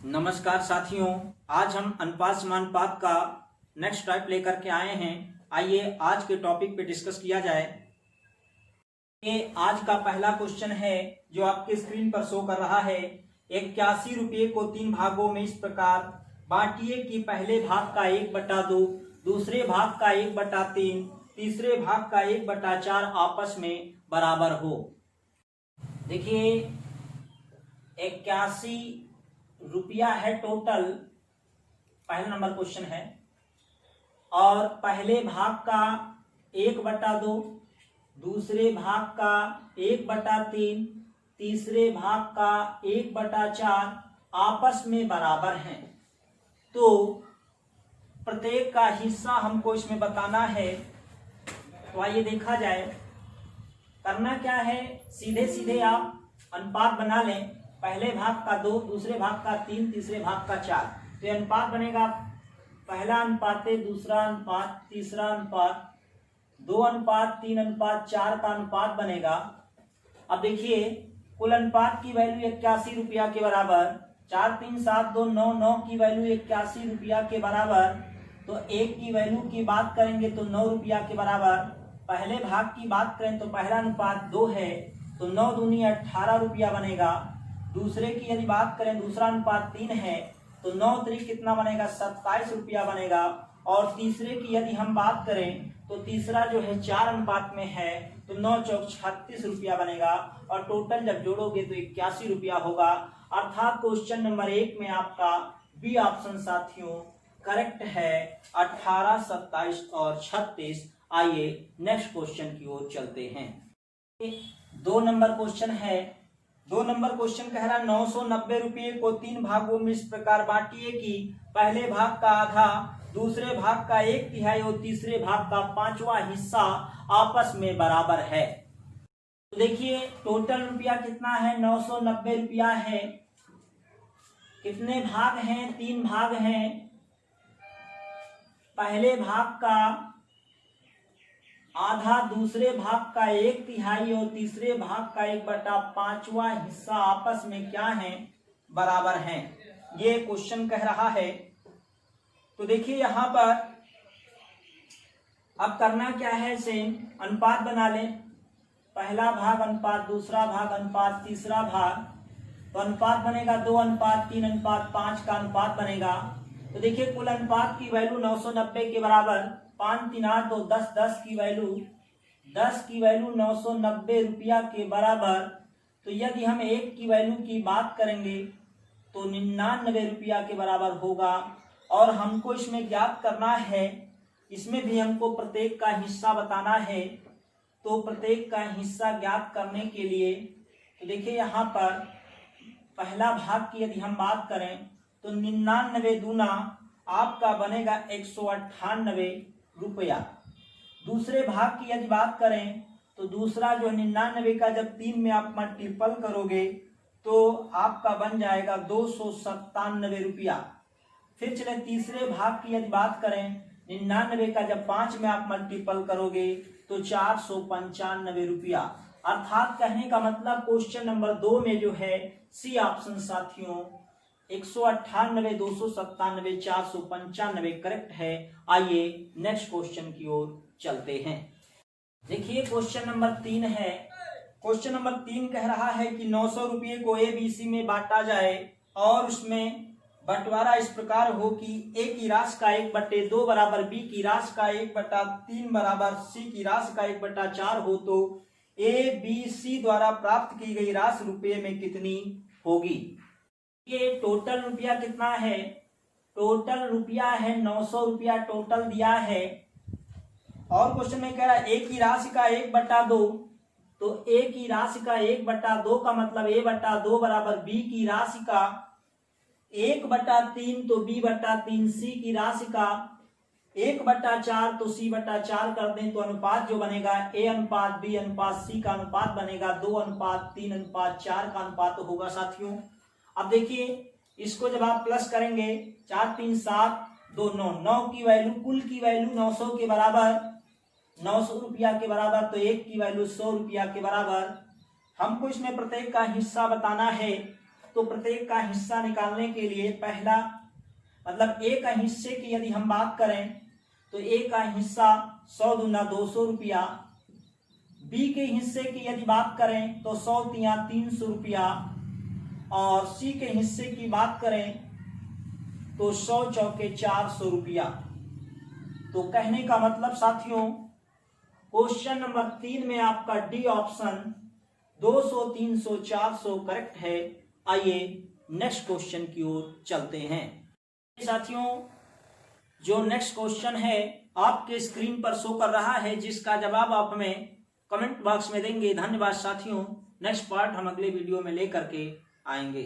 नमस्कार साथियों, आज हम अनुपात समानुपात का नेक्स्ट टाइप लेकर के आए हैं। आइए आज के टॉपिक पे डिस्कस किया जाए। ये आज का पहला क्वेश्चन है जो आपके स्क्रीन पर शो कर रहा है। 81 रुपये को 3 भागों में इस प्रकार बांटिए कि पहले भाग का 1/2, दूसरे भाग का 1/3, तीसरे भाग का 1/4 आपस में बराबर हो। देखिए 81 रुपया है टोटल, पहला नंबर क्वेश्चन है, और पहले भाग का 1/2, दूसरे भाग का 1/3, तीसरे भाग का 1/4 आपस में बराबर हैं। तो प्रत्येक का हिस्सा हमको इसमें बताना है। तो आइए देखा जाए। करना क्या है, सीधे सीधे आप अनुपात बना लें। पहले भाग का 2, दूसरे भाग का 3, तीसरे भाग का 4। तो ये अनुपात बनेगा, पहला अनुपात है, दूसरा अनुपात, तीसरा अनुपात, 2:3:4 का अनुपात बनेगा। अब देखिए कुल अनुपात की वैल्यू 81 रुपया के बराबर, 4 3 7 2 9, 9 की वैल्यू 81 रुपया के बराबर। तो 1 की वैल्यू की बात करेंगे तो 9 रुपया के बराबर। पहले भाग की बात करें तो पहला अनुपात 2 है, तो 9 दूनी 18 रुपया बनेगा। दूसरे की यदि बात करें, दूसरा अनुपात 3 है, तो 9 त्रिक कितना बनेगा, 27 रुपया बनेगा। और तीसरे की यदि हम बात करें तो तीसरा जो है 4 अनुपात में है, तो 9 चौक 36 रुपया बनेगा। और टोटल जब जोड़ोगे तो 81 रुपया होगा। अर्थात क्वेश्चन नंबर 1 में आपका बी ऑप्शन साथियों करेक्ट है, 18, 27 और 36। आइए नेक्स्ट क्वेश्चन की ओर चलते हैं। 2 नंबर क्वेश्चन है। 2 नंबर क्वेश्चन कह रहा है 990 रुपये को 3 भागों में इस प्रकार बांटिए कि पहले भाग का आधा, दूसरे भाग का 1/3 और तीसरे भाग का 5वां हिस्सा आपस में बराबर है। तो देखिए टोटल रुपया कितना है, 990 रुपया है। कितने भाग हैं, 3 भाग हैं। पहले भाग का आधा, दूसरे भाग का 1/3 और तीसरे भाग का 1/5वां हिस्सा आपस में क्या है, बराबर हैं। ये क्वेश्चन कह रहा है। तो देखिए यहां पर अब करना क्या है, सेम अनुपात बना लें। पहला भाग अनुपात, दूसरा भाग अनुपात, तीसरा भाग। तो अनुपात बनेगा 2:3:5 का अनुपात बनेगा। तो देखिए कुल अनुपात की वैल्यू 990 के बराबर, 5 3 8 2 10, 10 की वैल्यू 990 रुपया के बराबर। तो यदि हम 1 की वैल्यू की बात करेंगे तो 99 रुपया के बराबर होगा। और हमको इसमें ज्ञात करना है, इसमें भी हमको प्रत्येक का हिस्सा बताना है। तो प्रत्येक का हिस्सा ज्ञात करने के लिए तो देखिए यहाँ पर पहला भाग की यदि हम बात करें तो 99 दूना आपका बनेगा 198 रुपया। दूसरे भाग की यदि बात करें तो दूसरा जो 99 का जब 3 में आप मल्टीपल करोगे तो आपका बन जाएगा 297 रुपया। फिर चले तीसरे भाग की यदि बात करें, 99 का जब 5 में आप मल्टीपल करोगे तो 495 रुपया। अर्थात कहने का मतलब क्वेश्चन नंबर 2 में जो है सी ऑप्शन साथियों 198, 297, 495 करेक्ट है। आइए नेक्स्ट क्वेश्चन की ओर चलते हैं। देखिए क्वेश्चन नंबर 3 है। क्वेश्चन नंबर 3 कह रहा है कि 900 रुपये को ABC में बांटा जाए और उसमें बंटवारा इस प्रकार हो कि A की राशि का 1/2 बराबर B की राशि का 1/3 बराबर C की राशि का 1/4 हो। तो ABC द्वारा प्राप्त की गई राशि रुपये में कितनी होगी। ये टोटल रुपया कितना है, टोटल रुपया है 900 रुपया टोटल दिया है। और क्वेश्चन में कह रहा है A की राशि का 1/2। तो A की राशि का 1/2 का मतलब A/2 बराबर B की राशि का 1/3, तो B/3, C की राशि का 1/4, तो C/4 कर दें तो अनुपात जो बनेगा A:B:C का अनुपात बनेगा 2:3:4 का अनुपात होगा साथियों। अब देखिए इसको जब आप प्लस करेंगे, 4 3 7 2 9, 9 की वैल्यू, कुल की वैल्यू 900 के बराबर, 900 रुपया के बराबर। तो 1 की वैल्यू 100 रुपया के बराबर। हमको इसमें प्रत्येक का हिस्सा बताना है। तो प्रत्येक का हिस्सा निकालने के लिए पहला मतलब ए का हिस्से की यदि हम बात करें तो ए का हिस्सा 100 दूना 200 रुपया, बी के हिस्से की यदि बात करें तो 100 तिया 300 रुपया, और सी के हिस्से की बात करें तो 100 चौके 400 रुपया। तो कहने का मतलब साथियों क्वेश्चन नंबर 3 में आपका डी ऑप्शन 200, 300, 400 करेक्ट है। आइए नेक्स्ट क्वेश्चन की ओर चलते हैं। साथियों जो नेक्स्ट क्वेश्चन है आपके स्क्रीन पर शो कर रहा है, जिसका जवाब आप हमें कमेंट बॉक्स में देंगे। धन्यवाद साथियों। नेक्स्ट पार्ट हम अगले वीडियो में लेकर के आएंगे।